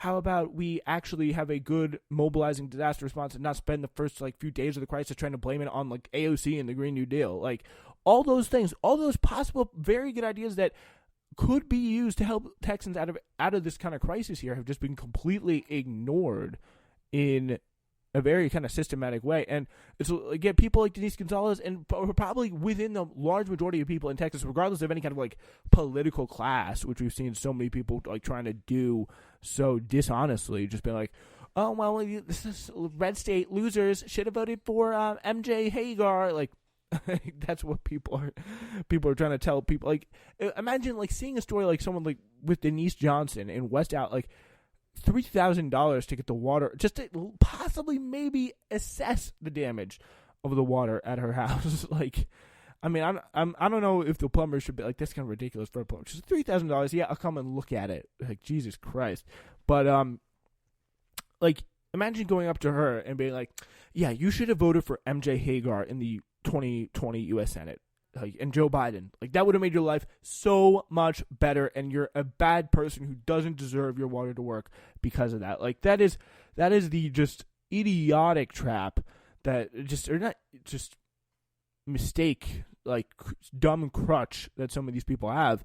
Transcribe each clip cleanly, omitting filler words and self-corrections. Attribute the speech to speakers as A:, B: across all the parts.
A: how about we actually have a good mobilizing disaster response and not spend the first few days of the crisis trying to blame it on AOC and the Green New Deal? All those things, all those possible very good ideas that could be used to help Texans out of this kind of crisis here have just been completely ignored in a very kind of systematic way. And it's again people like Denise Gonzalez and probably within the large majority of people in Texas, regardless of any kind of political class, which we've seen so many people trying to do so dishonestly, just being oh well, this is red state losers should have voted for MJ Hagar. That's what people are trying to tell people. Imagine seeing a story someone with Denise Johnson in West Out, $3,000 to get the water, just to possibly maybe assess the damage of the water at her house. I don't know if the plumber should be that's kind of ridiculous for a plumber. Just $3,000, yeah, I'll come and look at it. Jesus Christ. But imagine going up to her and being yeah, you should have voted for MJ Hagar in the 2020 U.S. Senate. And Joe Biden, that would have made your life so much better, and you're a bad person who doesn't deserve your water to work because of that. That is the just idiotic trap that mistake, dumb crutch that some of these people have,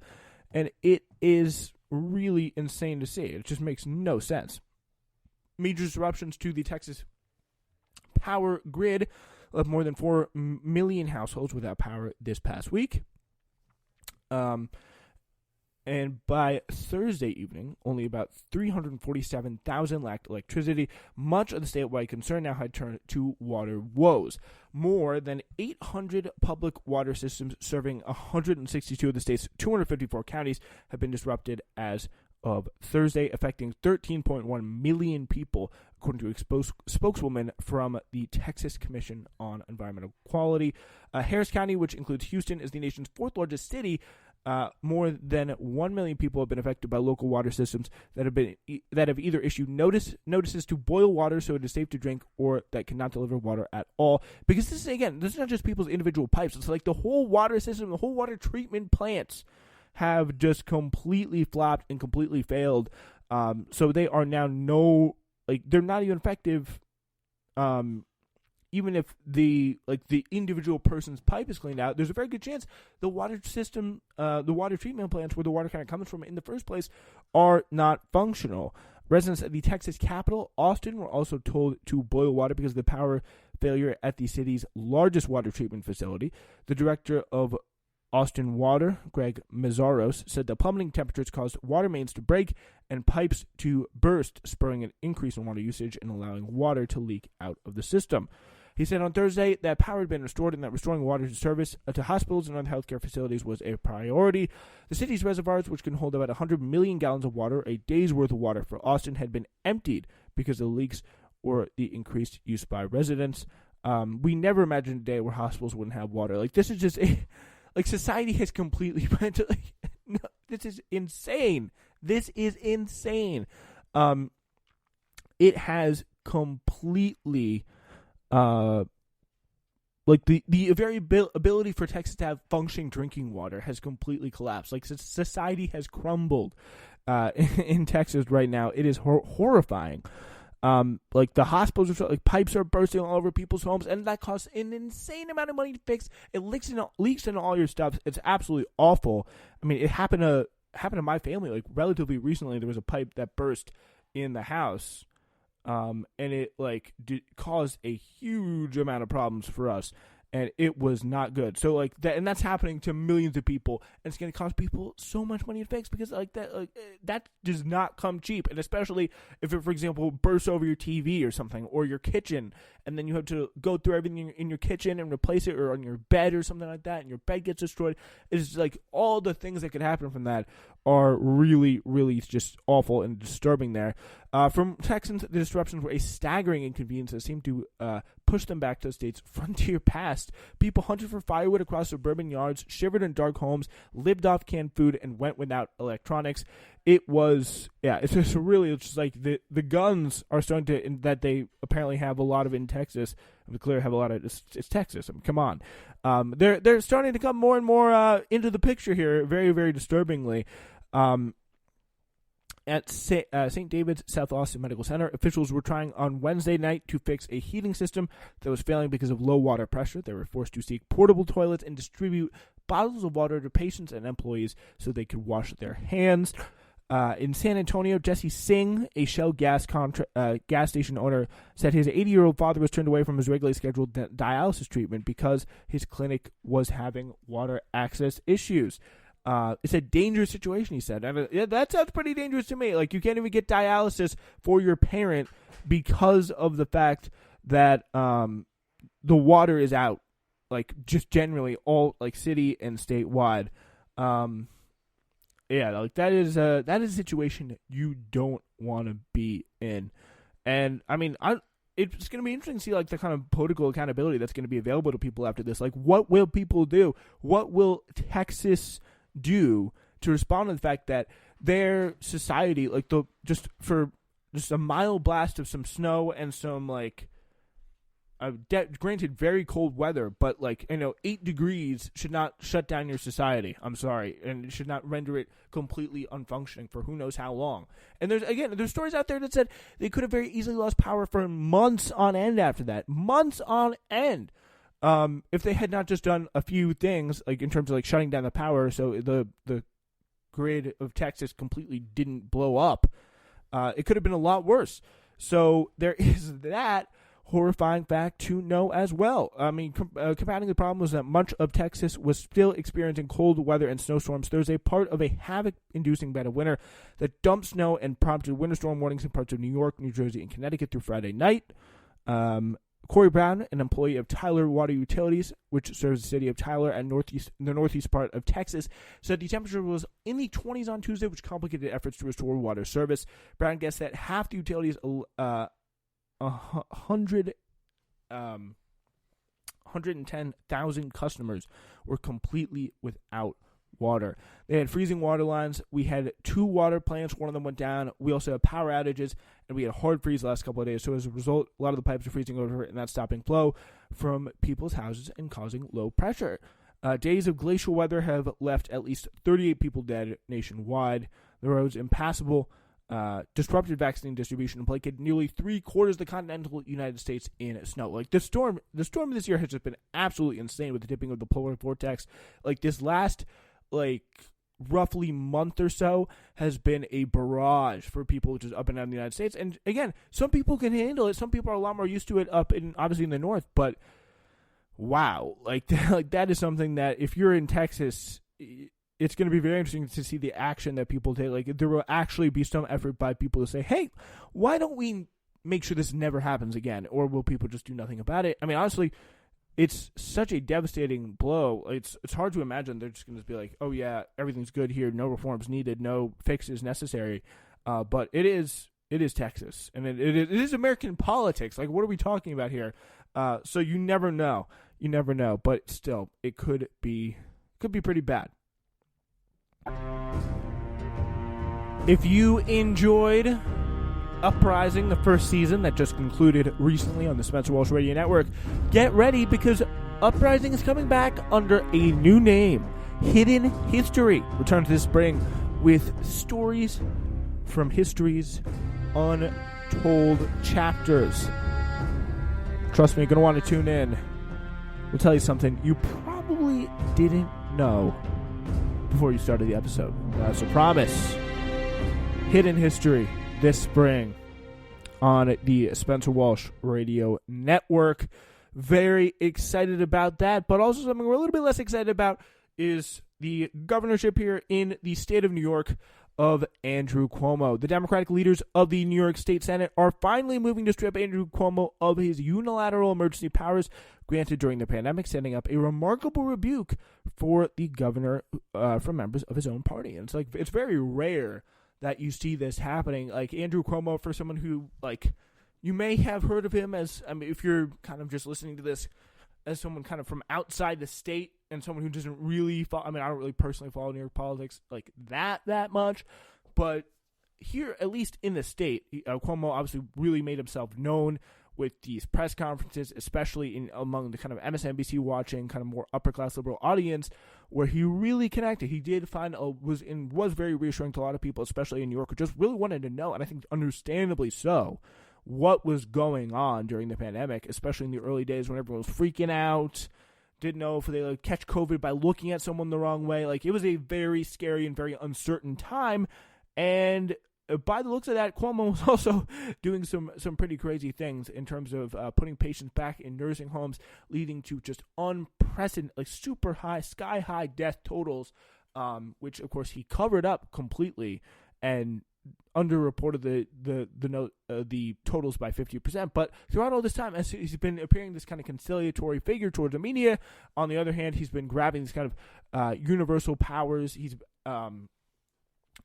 A: and it is really insane to see. It just makes no sense. Major disruptions to the Texas power grid left more than 4 million households without power this past week. And by Thursday evening, only about 347,000 lacked electricity. Much of the statewide concern now had turned to water woes. More than 800 public water systems serving 162 of the state's 254 counties have been disrupted as of Thursday, affecting 13.1 million people, according to a spokeswoman from the Texas Commission on Environmental Quality. Harris County, which includes Houston, is the nation's fourth largest city. More than 1 million people have been affected by local water systems that have either issued notices to boil water so it is safe to drink, or that cannot deliver water at all. Because this is not just people's individual pipes. It's the whole water system, the whole water treatment plants have just completely flopped and completely failed. So they are now they're not even effective. Even if the individual person's pipe is cleaned out, there's a very good chance the water system, the water treatment plants where the water kind of comes from in the first place, are not functional. Residents at the Texas capital, Austin, were also told to boil water because of the power failure at the city's largest water treatment facility. The director of Austin Water, Greg Mazzaros, said that plummeting temperatures caused water mains to break and pipes to burst, spurring an increase in water usage and allowing water to leak out of the system. He said on Thursday that power had been restored and that restoring water to service to hospitals and other healthcare facilities was a priority. The city's reservoirs, which can hold about 100 million gallons of water, a day's worth of water for Austin, had been emptied because of the leaks or the increased use by residents. We never imagined a day where hospitals wouldn't have water. This is just society has completely went to, no, this is insane. This is insane. It has completely, the very ability for Texas to have functioning drinking water has completely collapsed. Society has crumbled in Texas right now. It is horrifying. The hospitals are pipes are bursting all over people's homes, and that costs an insane amount of money to fix. It leaks into all your stuff. It's absolutely awful. I mean, it happened to my family relatively recently. There was a pipe that burst in the house, and it caused a huge amount of problems for us, and it was not good. So that, and that's happening to millions of people, and it's going to cost people so much money to fix because that does not come cheap. And especially if it, for example, bursts over your TV or something, or your kitchen, and then you have to go through everything in your kitchen and replace it, or on your bed or something like that, and your bed gets destroyed. It's all the things that could happen from that are really, really just awful and disturbing there. From Texans, the disruptions were a staggering inconvenience that seemed to push them back to the state's frontier past. People hunted for firewood across suburban yards, shivered in dark homes, lived off canned food, and went without electronics. It was, it's just really, it's just the guns are starting to, that they apparently have a lot of in Texas. We clearly have a lot of, it's Texas. I mean, come on. They're starting to come more and more into the picture here, very, very disturbingly. At St. David's South Austin Medical Center, officials were trying on Wednesday night to fix a heating system that was failing because of low water pressure. They were forced to seek portable toilets and distribute bottles of water to patients and employees so they could wash their hands. In San Antonio, Jesse Singh, a Shell gas station owner, said his 80-year-old father was turned away from his regularly scheduled dialysis treatment because his clinic was having water access issues. It's a dangerous situation, he said. And that sounds pretty dangerous to me. Like, you can't even get dialysis for your parent because of the fact that the water is out, like, just generally all, like, city and statewide. Yeah, like, that is a situation you don't want to be in. And, I mean, it's going to be interesting to see, like, the kind of political accountability that's going to be available to people after this. Like, what will people do? What will Texas do to respond to the fact that their society, like, just a mild blast of some snow and some, like, granted very cold weather, but, like, 8 degrees should not shut down your society. I'm sorry, and it should not render it completely unfunctioning for who knows how long. And there's stories out there that said they could have very easily lost power for months on end after that. Months on end. If they had not just done a few things, like in terms of, like, shutting down the power so the grid of Texas completely didn't blow up, it could have been a lot worse. So there is that horrifying fact to know as well. I mean, compounding the problem was that much of Texas was still experiencing cold weather and snowstorms Thursday, part of a havoc-inducing bed of winter that dumped snow and prompted winter storm warnings in parts of New York, New Jersey, and Connecticut through Friday night. Corey Brown, an employee of Tyler Water Utilities, which serves the city of Tyler and the northeast part of Texas, said the temperature was in the 20s on Tuesday, which complicated efforts to restore water service. Brown guessed that half the utilities, 110,000 customers, were completely without water. They had freezing water lines. We had 2 water plants. One of them went down. We also had power outages, and we had a hard freeze the last couple of days. So as a result, a lot of the pipes are freezing over, and that's stopping flow from people's houses and causing low pressure. Days of glacial weather have left at least 38 people dead nationwide. The roads impassable, disrupted vaccine distribution, and blanketed nearly 3/4 of the continental United States in snow. Like, the storm this year has just been absolutely insane with the tipping of the polar vortex. Like, this last, like, roughly month or so has been a barrage for people just up and down the United States. And again, some people can handle it. Some people are a lot more used to it obviously in the north. But wow, like that is something that if you're in Texas, it's going to be very interesting to see the action that people take. Like, there will actually be some effort by people to say, hey, why don't we make sure this never happens again? Or will people just do nothing about it? I mean, honestly, it's such a devastating blow. It's hard to imagine they're just going to be like, oh, yeah, everything's good here. No reforms needed. No fixes necessary. But it is Texas. And it is American politics. Like, what are we talking about here? So you never know. You never know. But still, it could be pretty bad. If you enjoyed Uprising, the first season that just concluded recently on the Spencer Walsh Radio Network, get ready because Uprising is coming back under a new name. Hidden History returns this spring with stories from history's untold chapters. Trust me, you're going to want to tune in. We'll tell you something you probably didn't know before you started the episode. That's a promise. Hidden History this spring on the Spencer Walsh Radio Network. Very excited about that, but also something we're a little bit less excited about is the governorship here in the state of New York of Andrew Cuomo. The Democratic leaders of the New York State Senate are finally moving to strip Andrew Cuomo of his unilateral emergency powers granted during the pandemic, setting up a remarkable rebuke for the governor from members of his own party. And it's very rare that you see this happening. Like, Andrew Cuomo, for someone who, like, you may have heard of him as, I mean, if you're kind of just listening to this as someone kind of from outside the state and someone who doesn't really follow, I mean, I don't really personally follow New York politics like that much, but here, at least in the state, Cuomo obviously really made himself known with these press conferences, especially among the kind of MSNBC watching, kind of more upper class liberal audience, where he really connected. He did find was very reassuring to a lot of people, especially in New York, who just really wanted to know, and I think understandably so, what was going on during the pandemic, especially in the early days when everyone was freaking out, didn't know if they catch COVID by looking at someone the wrong way. It was a very scary and very uncertain time, and by the looks of that, Cuomo was also doing some pretty crazy things in terms of putting patients back in nursing homes, leading to just unprecedented, super high, sky high death totals, which of course he covered up completely and underreported the totals by 50%. But throughout all this time, as he's been appearing this kind of conciliatory figure towards the media, on the other hand, he's been grabbing these kind of universal powers. He's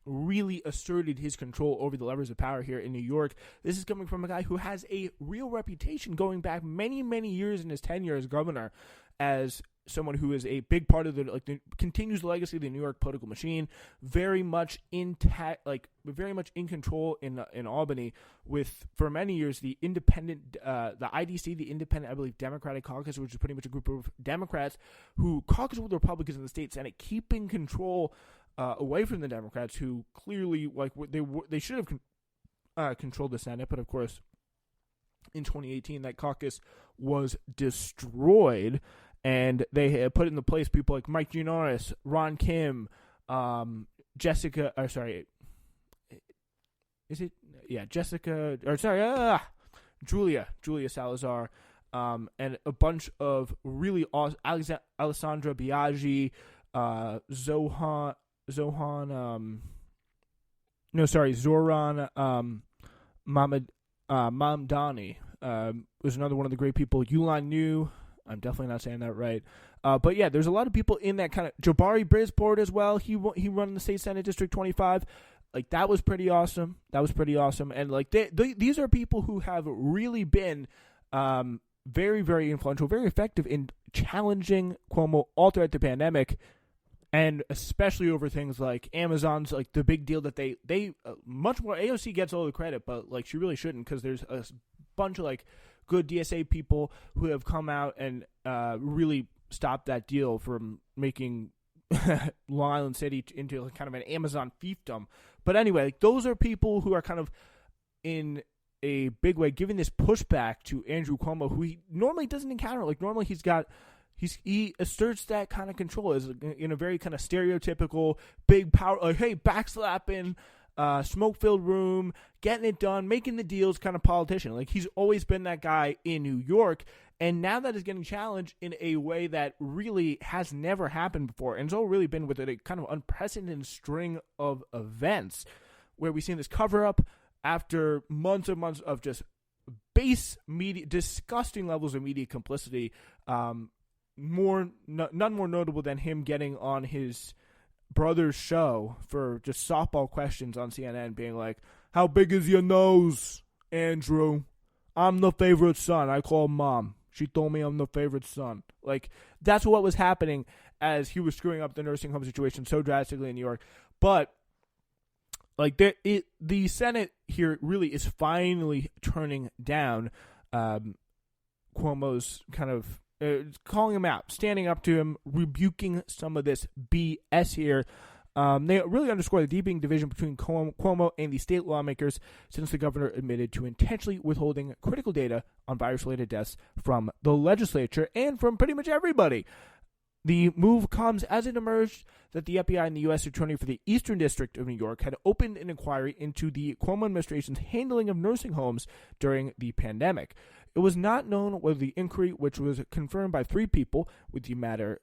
A: really asserted his control over the levers of power here in New York. This is coming from a guy who has a real reputation going back many, many years in his tenure as governor as someone who is a big part of continues the legacy of the New York political machine, very much intact, very much in control in Albany, with for many years the independent, the IDC, the Independent, I believe, Democratic Caucus, which is pretty much a group of Democrats who caucus with the Republicans in the state Senate, keeping control away from the Democrats, who clearly they should have controlled the Senate, but of course in 2018 that caucus was destroyed. And they had put into place people like Mike Gianoris, Ron Kim, Julia Salazar, and a bunch of really awesome, Alessandra Biaggi, Zoran Mamdani was another one of the great people. Yulan New, I'm definitely not saying that right. But yeah, there's a lot of people in that kind of Jabari Brisport as well. He run the state Senate District 25. That was pretty awesome. And these are people who have really been very, very influential, very effective in challenging Cuomo all throughout the pandemic, and especially over things like Amazon's, the big deal that they much more. AOC gets all the credit, but she really shouldn't, because there's a bunch of good DSA people who have come out and really stopped that deal from making Long Island City into kind of an Amazon fiefdom. But anyway, those are people who are kind of in a big way giving this pushback to Andrew Cuomo, who he normally doesn't encounter. Normally he asserts that kind of control as in a very kind of stereotypical big power, hey, backslapping, smoke-filled room, getting it done, making the deals kind of politician. He's always been that guy in New York, and now that is getting challenged in a way that really has never happened before, and it's all really been with a kind of unprecedented string of events where we've seen this cover-up after months and months of just base media, disgusting levels of media complicity, none more notable than him getting on his brother's show for just softball questions on CNN, being like, how big is your nose, Andrew? I'm the favorite son. I call Mom. She told me I'm the favorite son. That's what was happening as he was screwing up the nursing home situation so drastically in New York. But the Senate here really is finally turning down Cuomo's kind of calling him out, standing up to him, rebuking some of this BS here. They really underscore the deepening division between Cuomo and the state lawmakers, since the governor admitted to intentionally withholding critical data on virus-related deaths from the legislature and from pretty much everybody. The move comes as it emerged that the FBI and the U.S. Attorney for the Eastern District of New York had opened an inquiry into the Cuomo administration's handling of nursing homes during the pandemic. It was not known whether the inquiry, which was confirmed by 3 people with the matter,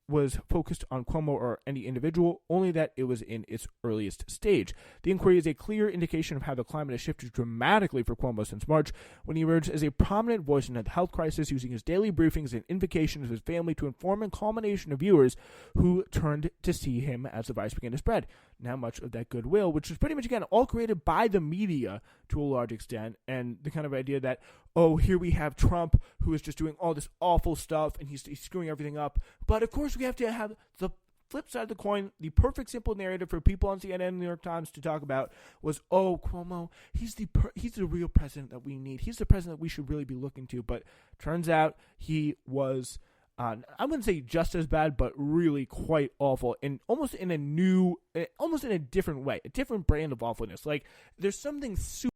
A: was focused on Cuomo or any individual, only that it was in its earliest stage. The inquiry is a clear indication of how the climate has shifted dramatically for Cuomo since March, when he emerged as a prominent voice in the health crisis, using his daily briefings and invocations of his family to inform and culmination of viewers who turned to see him as the virus began to spread. Now much of that goodwill, which was pretty much, again, all created by the media to a large extent, and the kind of idea that, oh, here we have Trump, who is just doing all this awful stuff, and he's screwing everything up, but of course we have to have the flip side of the coin, the perfect simple narrative for people on CNN and the New York Times to talk about was, oh, Cuomo, he's the real president that we need. He's the president that we should really be looking to. But turns out he was, I wouldn't say just as bad, but really quite awful, and almost in a different way, a different brand of awfulness. Like, there's something super